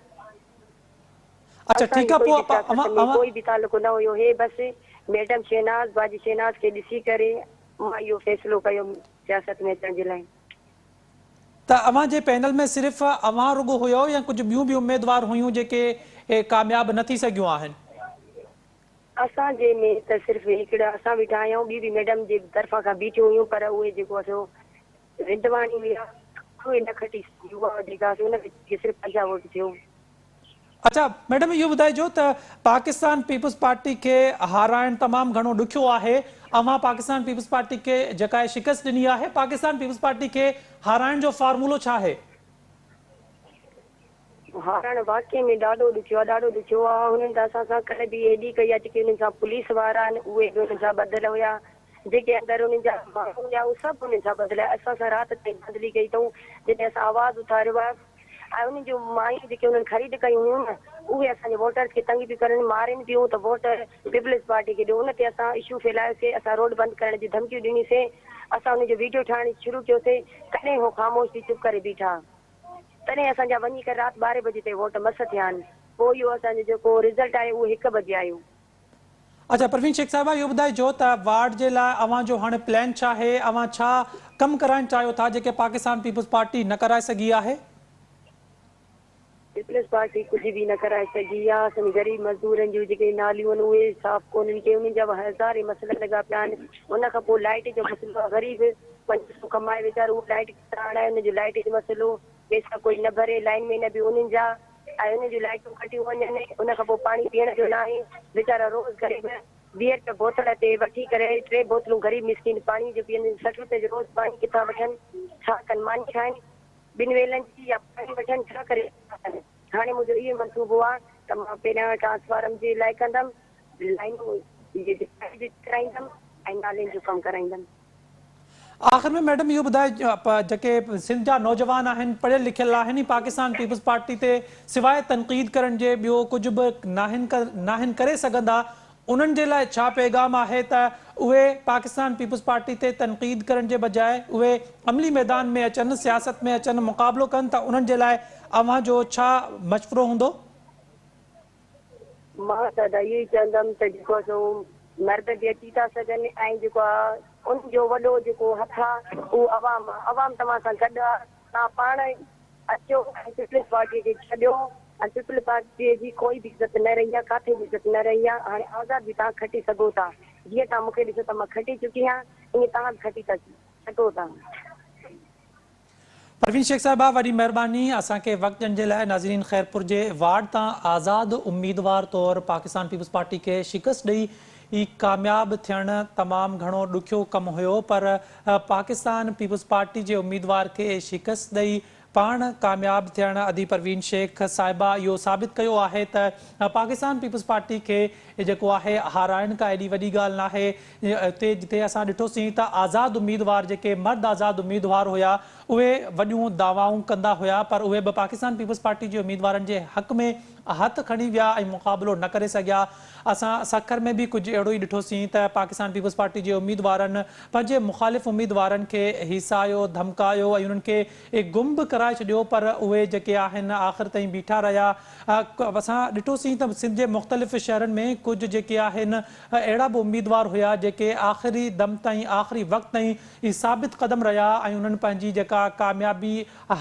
अच्छा ठीकु आहे, पोइ सियासत में कोई बि तालुक़ु न हुयो। हे बसि मैडम शहनाज बाजी शहनाज खे ॾिसी करे मां इहो फ़ैसिलो कयो सियासत में अचण जे लाइ। त अवां जे पैनल में सिर्फ़ु अवां रुॻो हुयो या कुझु ॿियूं बि उम्मीदवार हुयूं जेके कामयाब न थी सघियूं आहिनि? असांजे में त सिर्फ़ु हिकिड़ा असां बीठा आहियूं, ॿी बि मैडम जे तरफ़ां खां बीठियूं हुयूं, पर उहे जेको आहे रिंदवानी हुआ उहे न खटी युवा जेका उनखे सिर्फ़ु 50 वोट थियो। अच्छा मैडम, इहो ॿुधाइजो त पाकिस्तान पीपुल्स पार्टी खे हाराइणु तमामु घणो ॾुखियो आहे। अवां पाकिस्तान पीपुल्स पार्टी खे जेका आहे शिकस्त ॾिनी आहे, पाकिस्तान पीपुल्स पार्टी खे हाराइण जो फॉर्मूलो छा आहे? हारण वाकई में ॾाढो ॾुखियो आहे, ॾाढो ॾुखियो आहे। हुननि त असां सां कॾहिं बि एॾी कई आहे जेके हुननि सां पुलिस वारा आहिनि उहे बि हुननि सां ॿधियल हुया, जेके अंदरि हुननि जा माण्हू हुया उहे सभु हुननि सां ॿधियल। असां सां राति ताईं बदिली कई अथऊं जॾहिं असां आवाज़ उथारियो आहे। ऐं उन्हनि जूं मायूं जेके हुननि ख़रीद कयूं हुयूं न, उहे असांजे वोटर्स खे तंग बि करनि, मारनि पियूं त वोटर पीपुल्स पार्टी खे ॾियो। उन ते असां इशू फैलायोसीं, असां रोड बंदि करण जी धमकियूं ॾिनीसीं, असां हुनजो वीडियो ठाहिण शुरू कयोसीं। तॾहिं उहो ख़ामोश थी चुप करे बीठा। तॾहिं असांजा वञी करे राति 12 बजे ते वोट मस थिया आहिनि। पोइ इहो असांजो जेको रिज़ल्ट आहे उहो 1 बजे आयो। अच्छा परवीन शेख साहिबा, इहो ॿुधाइजो त वार्ड जे लाइ अवां जो हाणे प्लान छा आहे? अवां छा कमु कराइणु चाहियो था जेके पाकिस्तान पीपुल्स पार्टी न कराए सघी आहे? पीपुल्स पार्टी कुझु बि न कराए सघी आहे। असांजे ग़रीब मज़दूरनि जूं जेके नालियूं आहिनि उहे साफ़ कोन्हनि के, उन्हनि जा हज़ारे मसइला लॻा पिया आहिनि। उन खां पोइ लाइट जो मसइलो आहे, ग़रीब 500 कमाए वीचारो उहो लाइट कराइण आहे, हुनजो लाइट जो मसइलो, पैसा कोई न भरे, लाइन में न बि उन्हनि जा ऐं उन्हनि जूं लाइटूं कटियूं वञनि। उन खां पोइ पाणी पीअण जो न आहे, वीचारा रोज़ ग़रीब 20 रुपए बोतल ते वठी करे 3 बोतलूं गरीब मिस्किन पानी जो पीअंदियूं 60 रुपए जो रोज़ पानी किथां वठनि छा कनि मानी खाइनि 2 वेलनि जी या पानी वठनि छा करे हाणे मुंहिंजो इहो मंसूबो आहे त मां पहिरियां ट्रांसफार्म जे लाइ कंदमि लाइनूं कराईंदमि ऐं नालेनि जो कमु कराईंदमि। आख़िर में मैडम इहो ॿुधाए जेके सिंध जा नौजवान आहिनि पढ़ियल लिखियल आहिनि पाकिस्तान पीपल्स पार्टी ते सवाइ तनक़ीद करण जे ॿियो कुझु बि नाहिनि करे सघंदा उन्हनि जे लाइ छा पैगाम आहे त उहे पाकिस्तान पीपल्स पार्टी ते तनक़ीद करण जे बजाए उहे अमली मैदान में अचनि सियासत में अचनि मुक़ाबिलो कनि त उन्हनि जे लाइ अव्हां जो छा मशवरो हूंदो? मां त इहो ई चवंदमि त जेको सो मर्द बि अची था सघनि ऐं जेको आहे उनजो वॾो जेको हथु आहे उहो अवाम तव्हां सां गॾु आहे तव्हां पाण अचो ऐं पीपल्स पार्टीअ खे छॾियो ऐं पीपल्स पार्टीअ जी कोई बि इज़त न रही आहे किथे बि इज़त न रही आहे हाणे आज़ाद बि तव्हां खटी सघो था जीअं तव्हां मूंखे ॾिसो त मां खटी चुकी आहियां ईअं तव्हां बि खटी था सघो था। परवीन शेख साहिबा वॾी महिरबानी असांखे वक़्त ॾियण जे लाइ। नाज़रीन ख़ैरपुर जे वार्ड तां आज़ाद उम्मीदवार तौरु पाकिस्तान पीपल्स पार्टी खे शिकस्त ॾेई कामयाब थियणु तमामु घणो ॾुखियो कमु हुयो पर पाकिस्तान पीपल्स पार्टी जे उम्मीदवार खे शिकस्त ॾेई पाण कामयाब थियणु अदी परवीन शेख साहिबा इहो साबित कयो आहे त पाकिस्तान पीपल्स पार्टी खे जेको आहे हाराइण का एॾी वॾी ॻाल्हि नाहे। हिते जिते असां ॾिठोसीं त आज़ाद उम्मीदवार जेके मर्द आज़ाद उम्मीदवार हुया उहे वॾियूं दावाऊं कंदा हुया पर उहे बि पाकिस्तान पीपल्स पार्टी जे उम्मीदवारनि जे हक़ में हथ खणी विया ऐं मुक़ाबिलो न करे सघिया। असां सखर में बि कुझु अहिड़ो ई ॾिठोसीं त पाकिस्तान पीपल्स पार्टी जे उम्मीदवारनि पंहिंजे मुख़ालिफ़ उम्मीदवारनि खे हिसायो धमकायो ऐं उन्हनि खे गुम बि कराए छॾियो पर उहे जेके आहिनि आख़िर ताईं बीठा रहिया। असां ॾिठोसीं त सिंध जे मुख़्तलिफ़ शहरनि में कुझु जेके आहिनि अहिड़ा बि उम्मीदवार हुया जेके आख़िरी दम ताईं आख़िरी वक़्त ताईं साबित क़दम रहिया ऐं उन्हनि पंहिंजी जेका कामयाबी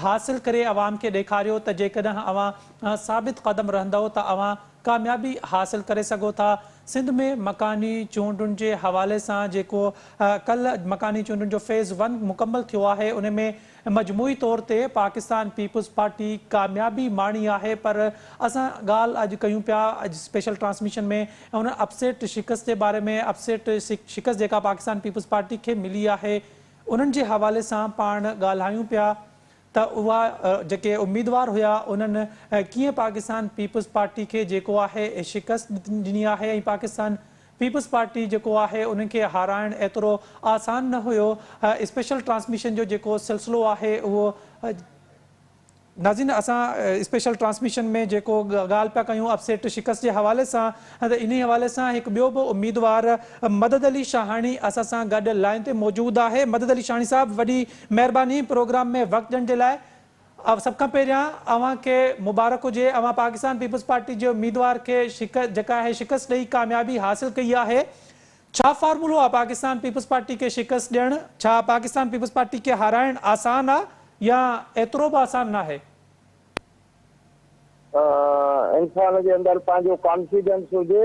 हासिल करे अवाम खे ॾेखारियो त जेकॾहिं अवां साबित क़दम रहंदव त अवां कामयाबी हासिल करे सघो था। सिंध में मकानी चूंडुनि जे हवाले सां जेको कल्ह मकानी चूंडुनि जो फ़ेज़ 1 मुकमल थियो आहे उन में मजमूई तौर ते पाकिस्तान पीपल्स पार्टी कामयाबी माणी आहे पर असां ॻाल्हि अॼु कयूं पिया अॼु स्पेशल ट्रांसमिशन में ऐं उन अपसेट शिकस्त जे बारे में अपसेट शिकस्त जेका पाकिस्तान पीपल्स पार्टी खे मिली आहे उन्हनि जे हवाले सां पाण ॻाल्हायूं पिया त उहा जेके उम्मीदवार हुया उन्हनि कीअं पाकिस्तान पीपल्स पार्टी खे जेको आहे शिकस्त ॾिनी आहे ऐं पाकिस्तान पीपल्स पार्टी जेको आहे उनखे हाराइणु एतिरो आसान न हुयो। स्पेशल ट्रांसमिशन जो जेको सिलसिलो आहे उहो नाज़रीन असां स्पेशल ट्रांसमिशन में जेको ॻाल्हि पिया कयूं अपसेट शिकस्त जे हवाले सां त इन हवाले सां हिकु ॿियो बि उम्मीदवार मदद अली शाहानी असां सां गॾु लाइन ते मौजूदु आहे। मदद अली शाहानी साहिबु वॾी महिरबानी प्रोग्राम में वक़्तु ॾियण जे लाइ। सभ खां पहिरियां अव्हांखे मुबारक हुजे अव्हां पाकिस्तान पीपल्स पार्टी जे उम्मीदवार खे जेका आहे शिकस्त ॾेई कामयाबी हासिल कई आहे। छा फॉर्मूलो आहे पाकिस्तान पीपल्स पार्टी खे शिकस्त ॾियणु? छा पाकिस्तान पीपल्स पार्टी खे हाराइणु आसान आहे या एतिरो बि आसान न आहे? इंसान जे अंदरि पंहिंजो कॉन्फिडेंस हुजे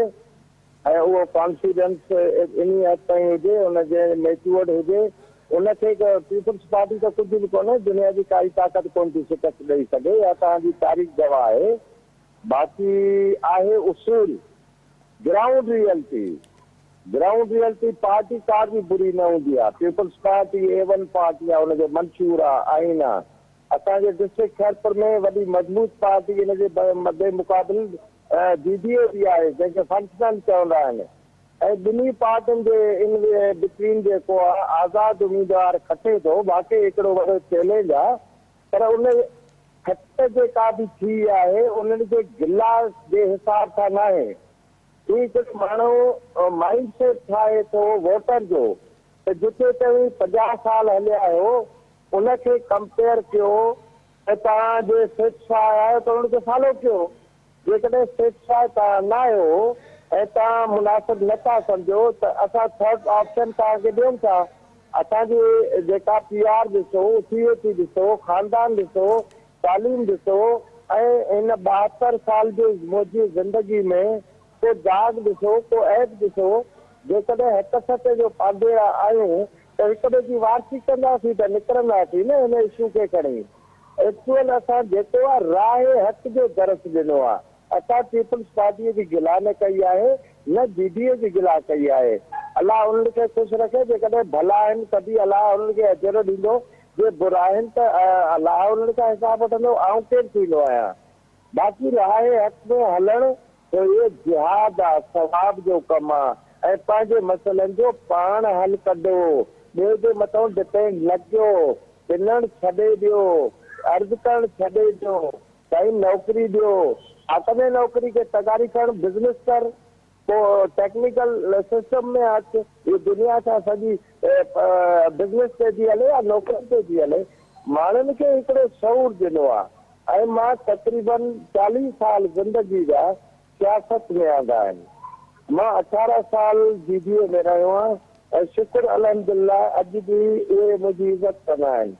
ऐं उहो कॉन्फिडेंस इन हद ताईं हुजे उनजे मैच्योर्ड हुजे उनखे पीपल्स पार्टी त कुझु बि कोन्हे दुनिया जी काई ताक़त कोन थी शिकस्त ॾेई सघे या तव्हांजी तारीख़ गवाह आहे। बाक़ी आहे उसूल ग्राउंड रियलिटी पार्टी कार बि बुरी न हूंदी आहे। पीपल्स पार्टी A1 पार्टी आहे उनजो मंशूर आहे आइन आहे। असांजे डिस्ट्रिक्ट खैरपुर में वॾी मज़बूत पार्टी हिनजे मदे मुक़ाबिल DDA बि आहे जंहिंखे फंक्शनल चवंदा आहिनि ऐं ॿिन्ही पार्टियुनि जे इन बिटवीन जेको आहे आज़ाद उम्मीदवार खटे थो वाकई हिकिड़ो वॾो चैलेंज आहे पर उन खट जेका बि थी आहे उन्हनि जे गिलास जे हिसाब सां न आहे। ही हिकु माण्हू माइंड सेट ठाहे थो वोटर जो त जिते ताईं 50 साल हलिया आहियो उनखे कंपेयर कयो ऐं तव्हांजे सेटिस्फाई आहियो त उनखे फॉलो कयो। जेकॾहिं सेटिस्फाई तव्हां न आहियो ऐं तव्हां मुनासिब नथा सम्झो त असां थर्ड ऑप्शन तव्हांखे ॾियूं था। असांजी जेका PR ॾिसो उथी ॾिसो खानदान ॾिसो तालीम ॾिसो ऐं हिन 72 साल जी मुंहिंजी ज़िंदगी में को दाग़ ॾिसो को ऐब ॾिसो। जेकॾहिं हिक सत जो पांडे आहियूं त हिक ॿिए जी वारसी कंदासीं त निकिरंदासीं न हिन इशू खे खणी। एक्चुअल असां जेको आहे राह हक़ जो दर्स ॾिनो आहे। असां पीपल्स पार्टीअ जी गिला न कई आहे न जीडीए जी गिला कई आहे। अलाह उन्हनि खे ख़ुशि रखे, जेकॾहिं भला आहिनि तॾहिं अलाह उन्हनि खे अजर ॾींदो, जे बुरा आहिनि त अलाह उन्हनि खां हिसाब वठंदो। आउं केरु थींदो आहियां। बाक़ी राहे हक़ में हलणु त इहो जिहाद आहे, सवाब जो कमु आहे, ऐं पंहिंजे मसइलनि जो पाण हल कढो, ॿिए जे मथां डिपेंड न कयो, पिनणु छॾे ॾियो, अर्ज़ु करणु छॾे ॾियो, साईं नौकिरी ॾियो, हक़ में नौकिरी खे तगारी खण, बिज़नेस कर, पोइ टेक्निकल सिस्टम में अच। इहा दुनिया छा सॼी बिज़नेस ते थी हले या नौकरी ते थी हले? माण्हुनि खे हिकिड़ो शऊर ॾिनो आहे। ऐं मां तक़रीबन 40 साल ज़िंदगी जा सियासत में आंदा आहिनि। मां 18 साल जीडीए में रहियो आहियां ऐं शुक्र अल्हम्दुलिल्लाह अॼु बि उहे मुंहिंजी इज़त कंदा आहिनि।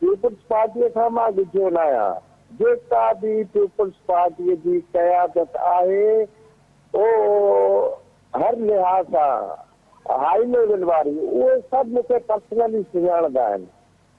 पीपुल्स पार्टीअ खां मां ॾिठो न आहियां। जेका बि पीपुल्स पार्टीअ जी क़यादत आहे हर लिहाज़ सां हाई लेवल वारी, उहे सभु मूंखे पर्सनली सुञाणंदा आहिनि।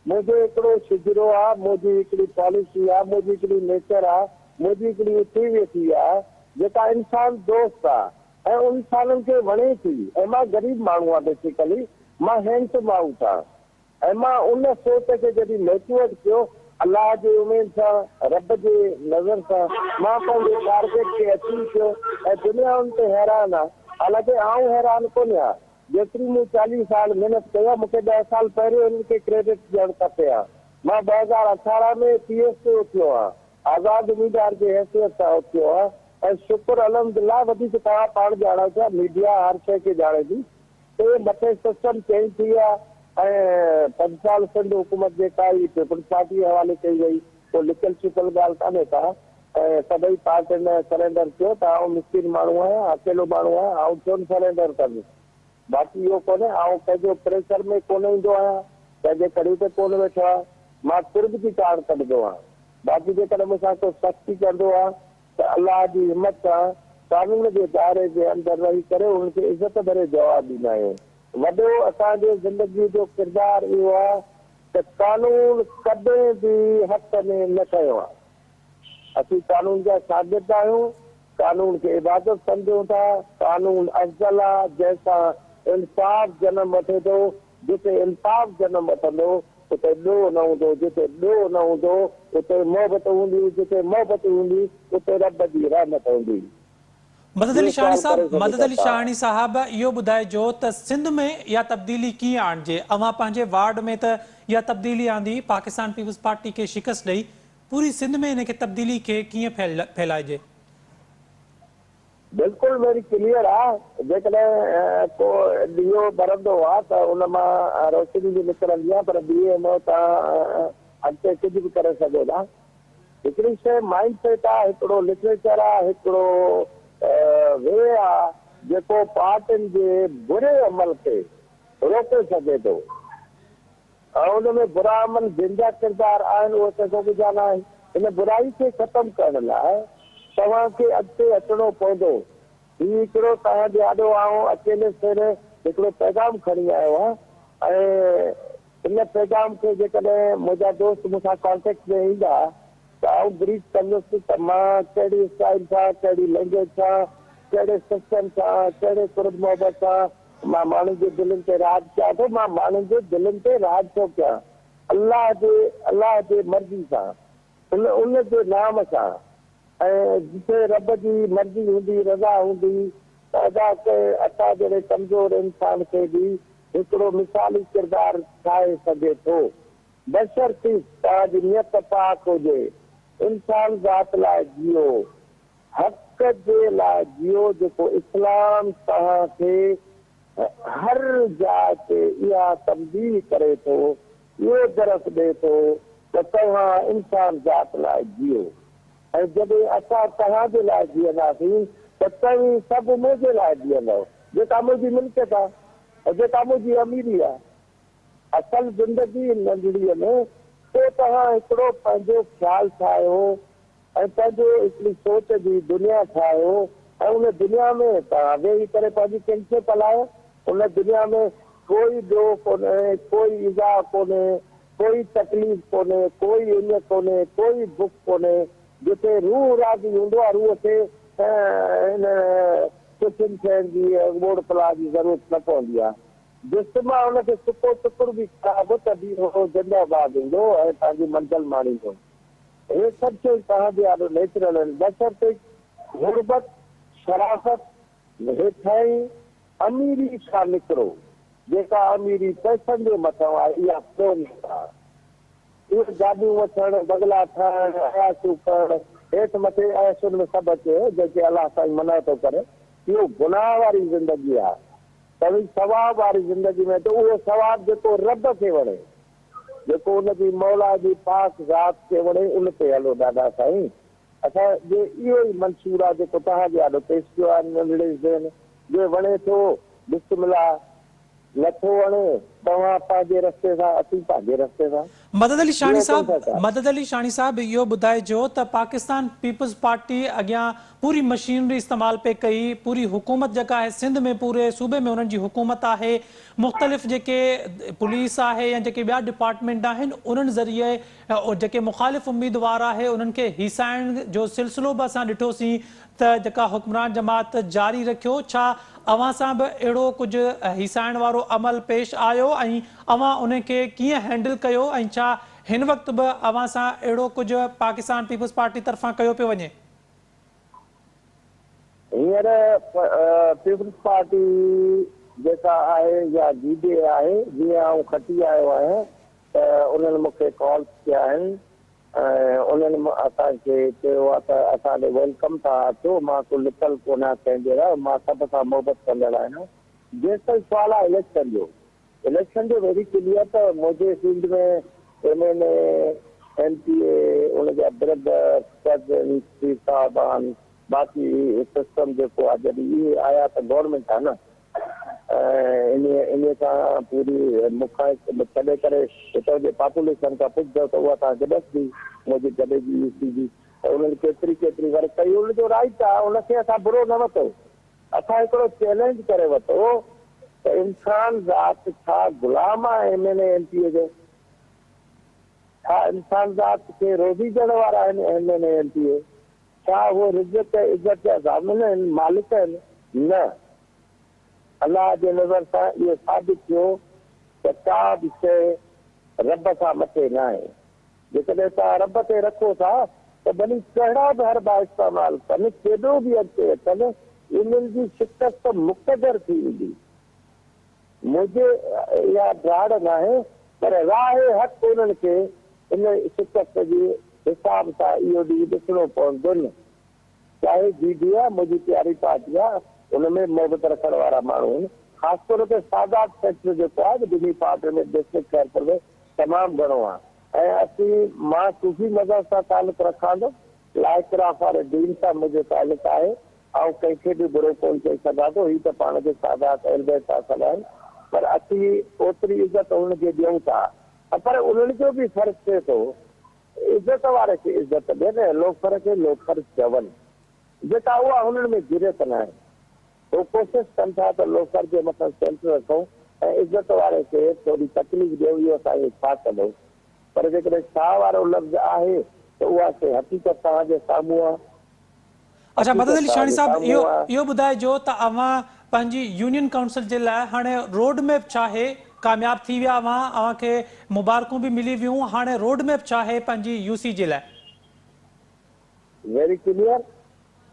मुंहिंजो हिकिड़ो शिजरो आहे, मुंहिंजी हिकिड़ी पॉलिसी आहे, मुंहिंजी हिकिड़ी नेचर आहे, मुंहिंजी हिकिड़ी उथी वेठी आहे जेका इंसान दोस्त आहे ऐं उन इंसाननि खे वणे थी। ऐं मां ग़रीब माण्हू आहियां, बेसिकली मां हैंड टू माउथ आहियां। ऐं मां उन सोच खे जॾहिं मैच्योर कयो, अलाह जे उमेद सां, रब जे नज़र सां, मां पंहिंजे टारगेट खे अचीव कयो ऐं दुनिया उन ते हैरान आहे। हालांकि आउं हैरान कोन आहियां, जेतिरी मूं 40 साल महिनत कयो, मूंखे 10 साल पहिरियों हिननि खे क्रेडिट ॾियणु खपे हा। मां 2018 में PSO उथियो आहे, आज़ाद उम्मीदवार जे हैसियत सां उथियो आहे ऐं शुक्र अल्हम्दुलिल्लाह वधीक तव्हां पाण ॼाणो था, मीडिया हर शइ खे ॼाणे थी। ते मथे सिस्टम चेंज थी विया ऐं 5 साल सिंध हुकूमत जेका ई पीपुल्स पार्टी हवाले कई वई, पोइ लिकल छिकल ॻाल्हि कान्हे का, ऐं सभई पार्टियुनि सरेंडर कयो त आउं मिस्किन माण्हू आहियां, अकेलो माण्हू आहियां, आउं छो न सरेंडर कंदुसि। बाक़ी इहो कोन्हे आउं कंहिंजो प्रेशर में कोन ईंदो आहियां, कंहिंजे कड़ी ते कोन वेठो आहियां, मां कुर्ब जी ताड़ कढंदो आहियां। बाक़ी जेकॾहिं मूंसां को सख़्ती कंदो आहे त अलाह जी हिमत सां कानून जे दायरे जे अंदरि रही करे उनखे इज़त भरे जवाबु ॾींदा आहियूं। वॾो असांजे ज़िंदगीअ जो किरदारु इहो आहे त कानून कॾहिं बि हक़ में न कयो आहे। असीं कानून जा शागिर्द आहियूं, कानून खे इबादत सम्झूं था। कानून अफ़ज़ल आहे जंहिंसां इंसाफ़ जनम वठे थो। जिते इंसाफ़ जनम वठंदो उते ॾोह न हूंदो, जिते ॾोह न हूंदो उते मोहबत हूंदी, जिते मोहबत हूंदी उते रब जी रहमत हूंदी। मदद अली शाहणी साहब, इहो ॿुधाइजो त सिंध में इहा तब्दीली कीअं आणिजे? अवां पंहिंजे वार्ड में त इहा तब्दीली आंदी, पाकिस्तान पीपुल्स पार्टी खे शिकस्त ॾेई, पूरी सिंध में हिन खे तब्दीली खे कीअं फैलाइजे? बिल्कुलु वेरी क्लियर आहे। जेकॾहिं को ॾीओ ॿरंदो आहे त उन मां रोशनी बि निकिरंदी आहे, पर ॾीए में तव्हां अॻिते कुझु बि करे सघो था। हिकिड़ी शइ माइंड सेट आहे, हिकिड़ो लिटरेचर आहे, हिकिड़ो वे आहे जेको पार्टियुनि जे बुरे अमल खे रोके सघे थो ऐं उन में बुरा अमल जिन जा किरदार आहिनि उहे कंहिंखो बि जान आहिनि। हिन बुराई खे ख़तमु करण लाइ तव्हांखे अॻिते अचिणो पवंदो। हीउ हिकिड़ो तव्हांजे आॾो आऊं अकेले सेरे हिकिड़ो पैगाम खणी आयो आहे ऐं इन पैगाम खे जेकॾहिं मुंहिंजा दोस्त मूंसां कॉन्टेक्ट में ईंदा त आउं ब्रीफ कंदुसि त मां कहिड़ी स्टाइल सां, कहिड़ी लैंग्वेज सां, कहिड़े सिस्टम सां, कहिड़े कुर्ब मोहबत सां मां माण्हुनि जे दिलनि ते राज कयां थो। मां माण्हुनि जे दिलनि ते राज थो कयां अलाह जे मर्ज़ी सां, उन जे नाम सां। ऐं जिते रब जी मर्ज़ी हूंदी, रज़ा हूंदी, पैदा कए असां जहिड़े कमज़ोर इंसान खे बि हिकिड़ो मिसाली किरदारु ठाहे सघे थो। बशर्ती तव्हांजी नियत पाक हुजे, इंसान ज़ात लाइ जियो, हक़ जे लाइ जियो, जेको इस्लाम तव्हांखे हर जाइ ते इहा तब्दील करे थो, इहो दरस ॾिए थो त तव्हां इंसान ज़ात लाइ जियो। ऐं जॾहिं असां तव्हांजे लाइ जीअंदासीं त तव्हीं सभु मुंहिंजे लाइ जीअंदव, जेका मुंहिंजी मिल्कियत आहे, जेका मुंहिंजी अमीरी आहे। असल ज़िंदगी नंढड़ीअ में पोइ तव्हां हिकिड़ो पंहिंजो ख़्यालु ठाहियो ऐं पंहिंजो हिकिड़ी सोच जी दुनिया ठाहियो ऐं उन दुनिया में तव्हां वेही करे पंहिंजी किनसियत हलायो। उन दुनिया में कोई ॾोह कोन्हे, कोई इज़ा कोन्हे, कोई तकलीफ़ कोन्हे, कोई इल्म कोन्हे, कोई बुख कोन्हे। जिते रूह राज़ी हूंदो आहे, रूह खे हिन किचन शयुनि जी बोर्ड प्ला जी ज़रूरत न पवंदी आहे। जिस्म आहे हुनखे सुको टुकुर बि ख़राबु तॾहिं उहो जिंदाबाद ईंदो ऐं तव्हांजी मंज़िल माणींदो। हे सभु शयूं तव्हांजे ॾाढो नेचुरल आहिनि, बशर्ते गुरबत शराफ़त हेठां अमीरी सां निकिरो। जेका अमीरी पैसनि जे मथां आहे इहा कोन आहे। इहे गाॾियूं वठणु, बंगला ठाहिणु, अयाशूं करणु, हेठि मथे ऐशुनि में सभु अचे जेके अलाह साईं मना थो करे, इहो गुनाह वारी ज़िंदगी आहे। तव्हां सवाब वारी ज़िंदगी में त उहो सवाब जेको रब खे वणे, जेको उनजी मौला जी पाक ज़ात खे वणे, उन ते हलो ॾाढा साईं। असांजे इहो ई मंसूर आहे जेको तव्हांजे ॾाढो पेश कयो आहे नंढड़े ज़हन। जे वणे थो बिस्मिल्लाह, नथो वणे तव्हां पंहिंजे रस्ते सां, असीं पंहिंजे रस्ते सां। मदद अली शानी साहब इहो ॿुधाइजो त पाकिस्तान पीपल्स पार्टी अॻियां पूरी मशीनरी इस्तेमाल पे कई, पूरी हुकूमत जेका आहे सिंध में पूरे सूबे में उन्हनि जी हुकूमत आहे, मुख़्तलिफ़ जेके पुलिस आहे या जेके ॿिया डिपार्टमेंट आहिनि उन्हनि ज़रिए जेके मुख़ालिफ़ उम्मीदवार आहे उन्हनि खे हिसाइण जो सिलसिलो बि असां ॾिठोसीं त जेका हुक्मरान जमात जारी रखियो। छा अवां सां बि अहिड़ो कुझु हिसाइण वारो अमल पेश आयो ऐं अवां उनखे कीअं हैंडल कयो, ऐं छा हिन वक़्तु बि अवां सां अहिड़ो कुझु पाकिस्तान पीपल्स पार्टी तरफ़ां कयो पियो वञे? हींअर पीपल्स पार्टी जेका आहे या जीडे आहे, जीअं आउं खटी आयो आहियां त उन्हनि मूंखे कॉल कया आहिनि ऐं उन्हनि असांखे चयो आहे त असां ॾे वेलकम था अचो। मां को लिखल कोन आहियां कंहिंजे लाइ, मां सभ सां मोहबत कंदड़ आहियां। जेसि ताईं सुवालु आहे इलेक्शन जो वेरी क्लियर त मुंहिंजे फील्ड में MNA MPA उनजा ब्रदर साहबान बाक़ी सिस्टम जेको आहे जॾहिं इहे आया त गवर्नमेंट आहे न, इन सां पूरी मूंखां छॾे करे हितां जे पॉपुलेशन खां पुछंदव त उहा तव्हांखे ॾसंदी मुंहिंजी जॾहिं जी UC जी त उन्हनि केतिरी वर्क कई। उनजो राइट आहे, उनखे असां बुरो न वरितो। असां हिकिड़ो चैलेंज करे वरितो त इंसान ज़ात छा गुलाम आहे MNA MPA जो? छा इंसान ज़ात खे रोज़ी ॾियण वारा आहिनि MNA MPA? छा उहो रिज़त इज़त जा ज़ामिन आहिनि, मालिक आहिनि? न। अलाह जे नज़र सां इहो साबित थियो त का बि शइ रब सां मथे न आहे। जेकॾहिं तव्हां रब ते रखो था त भली कहिड़ा बि हरबा इस्तेमालु कनि, केॾो बि अचे अचनि, इन्हनि जी शिकस्त मुक़दर थी वेंदी। मुंहिंजे इहा ड्राड़ न आहे, पर राह हक़ उन्हनि खे इन शिकस्त जी हिसाब सां इहो ॾींहुं ॾिसणो पवंदो न। चाहे जीडी आहे, मुंहिंजी प्यारी पार्टी आहे, उनमें मोहबत रखण वारा माण्हू आहिनि। ख़ासि तौर ते सादात सेक्टर जेको आहे ॿिन्ही पार्टी में डिस्ट्रिक्ट ख़ैर परवेज़ तमामु घणो आहे ऐं असीं मां सूफ़ी मज़हब सां तालुक़ु रखां थो, लाइक़राफ़ वारे दीन सां मुंहिंजो तालुक़ु आहे। ऐं कंहिंखे बि बुरो कोन चई सघां थो, हीअ त पाण खे सादात अहलबैत था सॾाइनि, पर असीं ओतिरी इज़त उनखे ॾियूं था। पर उन्हनि जो बि फ़र्क़ु थिए थो, इज़त वारे खे इज़त ॾियनि, लोफर खे लोफर चवनि, जेका उहा हुननि में ज़रूरत न आहे। उहो कोशिशि कनि था त लोफर जे मथां सेंटर रखूं ऐं इज़त वारे खे थोरी तकलीफ़ ॾियूं, इहो असांखे छा कंदो। पर जेकॾहिं छा वारो लफ़्ज़ आहे त उहा शइ हक़ीक़त तव्हांजे साम्हूं आहे। अच्छा मदद अली शानी साहब इहो ॿुधाइजो त अवां पंहिंजी यूनियन काउंसिल जे लाइ हाणे रोड मैप छा आहे? कामयाब थी विया अव्हांखे मुबारकूं बि मिली वियूं, हाणे रोड मैप छा आहे पंहिंजी UC जे लाइ? Very clear.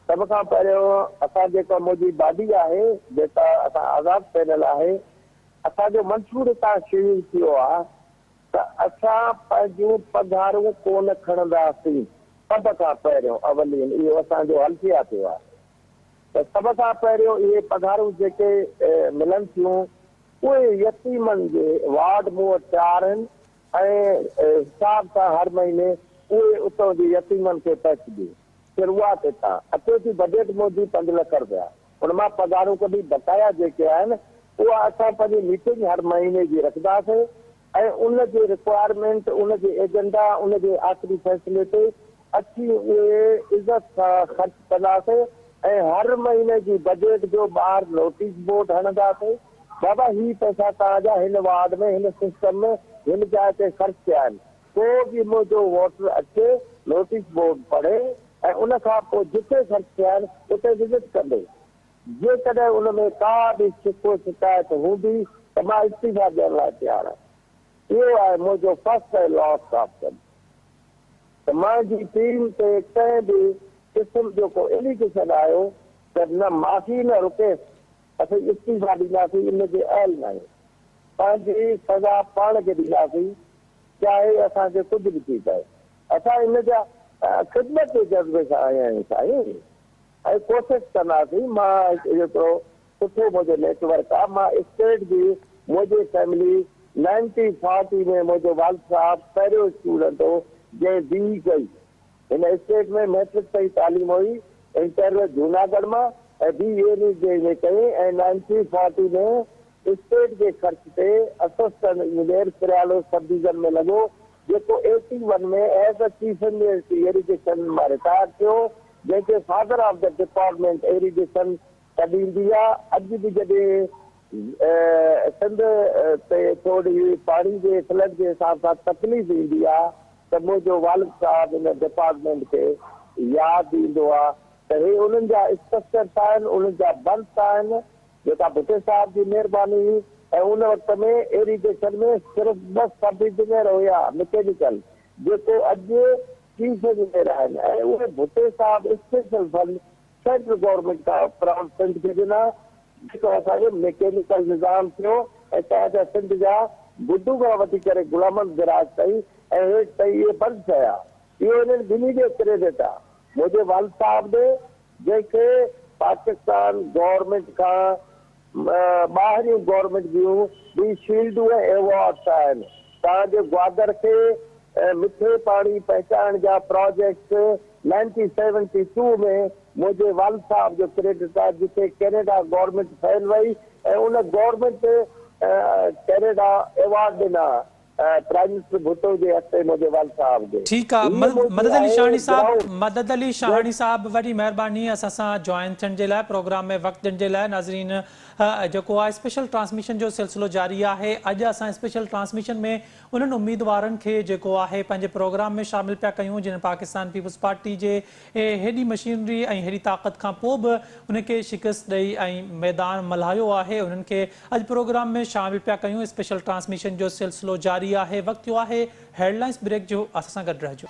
सभ खां पहिरियों असां जेका मुंहिंजी बॉडी आहे, जेका असां आज़ाद पैनल आहे, असांजो मंशूर हितां शुरू थियो आहे त असां पंहिंजूं पघारूं कोन खणंदासीं। सभ खां पहिरियों अवलीन इहो असांजो हल्फ़िया थियो आहे त सभ खां पहिरियों इहे पघारूं जेके मिलनि थियूं उहे यतीमनि जे वार्ड मूं वटि 4 आहिनि ऐं हिसाब सां हर महीने उहे उतां जे यतीमनि खे पैसे ॾियूं। शुरूआत हितां अचे थी। बजट मोदी 5 लाख रुपया, हुन मां पघारूं कढी बकाया जेके आहिनि उहा असां पंहिंजी मीटिंग हर महीने जी रखंदासीं ऐं उनजे रिक्वायरमेंट, उनजे एजेंडा, उनजे आख़िरी फ़ैसिले ते अची उहे इज़त सां ख़र्च कंदासीं ऐं हर महीने जी बजट जो ॿाहिरि नोटिस बोर्ड हणंदासीं। बाबा ही पैसा तव्हांजा हिन वार्ड में, हिन सिस्टम में, हिन जाइ ते ख़र्च कया आहिनि। को बि मुंहिंजो वोटर अचे, नोटिस बोर्ड पढ़े ऐं उन खां पोइ जिते ख़र्च कया आहिनि उते विज़िट कंदे जेकॾहिं उन में का बि शिको शिकायत हूंदी त मां इस्तीफ़ा ॾियण लाइ तयारु आहियां। इहो आहे मुंहिंजो फर्स्ट ऐं लास्ट ऑप्शन। त मुंहिंजी टीम ते कंहिं बि क़िस्म जो को एलिगेशन आयो त न माफ़ी न रुके, असीं इस्तीफ़ा ॾींदासीं, इनजे अहल न आहियूं। पंहिंजी सज़ा पाण खे ॾींदासीं, चाहे असांखे कुझु बि थी पए। असां इन जा ख़िदमत जे जज़्बे सां आया आहियूं साईं, ऐं कोशिशि कंदासीं। मां जेतिरो सुठो मुंहिंजो नेटवर्क आहे, मां स्टेट जी मुंहिंजी फैमिली 1940 में मुंहिंजो वाल साहब पहिरियों स्टूडेंट हो जंहिं बी कई। हिन स्टेट में मैट्रिक ताईं तालीम हुई, इंटर जूनागढ़ मां ऐं बी में कई, ऐं 1940 में स्टेट के खर्च पे असिस्टेंट इंजीनियर किरयालो सब डिवीजन में लॻो, जेको 81 में as a chief engineer irrigation मां रिटायर थियो, जंहिंखे father of the department irrigation तॾींदी आहे। अॼु बि जॾहिं सिंध ते थोरी पाणी जे फ्लड जे हिसाब सां तकलीफ़ ईंदी आहे त मुंहिंजो वालिद साहब हिन डिपार्टमेंट खे यादि ईंदो आहे त हे उन्हनि जा स्ट्रक्चर्स आहिनि, उन्हनि जा बंस आहिनि, जेका भुटे साहब जी महिरबानी हुई। ऐं उन वक़्त में इरिगेशन में सिर्फ़ु 10 सब इंजीनियर हुया मैकेनिकल, जेको अॼु चीफ इंजीनियर आहिनि। ऐं उहे भुटे साहब स्पेशल फंड सेंट्रल गवर्नमेंट खां प्राउड फंड खे ॾिना, जेको असांजो मैकेनिकल निज़ाम थियो। ऐं तंहिं सिंध जा बुद्धू खां वठी करे गुलामन गिराज ताईं ऐं हेठि ताईं इहे बंदि थिया। इहो इन्हनि ॿिन्ही जो क्रेडिट आहे, मुंहिंजे वाल साहब ॾे, जंहिंखे पाकिस्तान गवर्नमेंट खां ॿाहिरियूं गवर्नमेंट जूं बि शील्डूं ऐं एवॉर्ड्स आहिनि। तव्हांजे ग्वादर खे मिठे पाणी पहुचाइण जा प्रोजेक्ट 1972 में मुंहिंजे वाल साहब जो क्रेडिट आहे, जिते कैनेडा गवर्नमेंट फैल वई ऐं उन गवर्नमेंट कैनेडा एवॉर्ड ॾिना प्राइम मिनिस्टर भुट्टो जे हथे मुंहिंजे वाल साहब खे। ठीकु आहे। मदद अली शाहानी साहब वॾी महिरबानी असां सां जॉइन थियण जे लाइ, प्रोग्राम में वक़्तु ॾियण जे लाइ। नाज़रीन, जेको आहे स्पेशल ट्रांसमिशन जो सिलसिलो जारी आहे। अॼु असां स्पेशल ट्रांसमिशन में उन्हनि उम्मीदवारनि खे जेको आहे पंहिंजे प्रोग्राम में शामिल पिया कयूं, जिन पाकिस्तान पीपुल्स पार्टी जे हेॾी मशीनरी ऐं हेॾी ताक़त खां पोइ बि उनखे शिकस्त ॾेई ऐं मैदान मल्हायो आहे। उन्हनि खे अॼु प्रोग्राम में शामिल पिया कयूं। स्पेशल ट्रांसमिशन जो सिलसिलो जारी आहे। वक़्तु थियो आहे हेडलाइंस ब्रेक जो। असां सां गॾु रहिजो।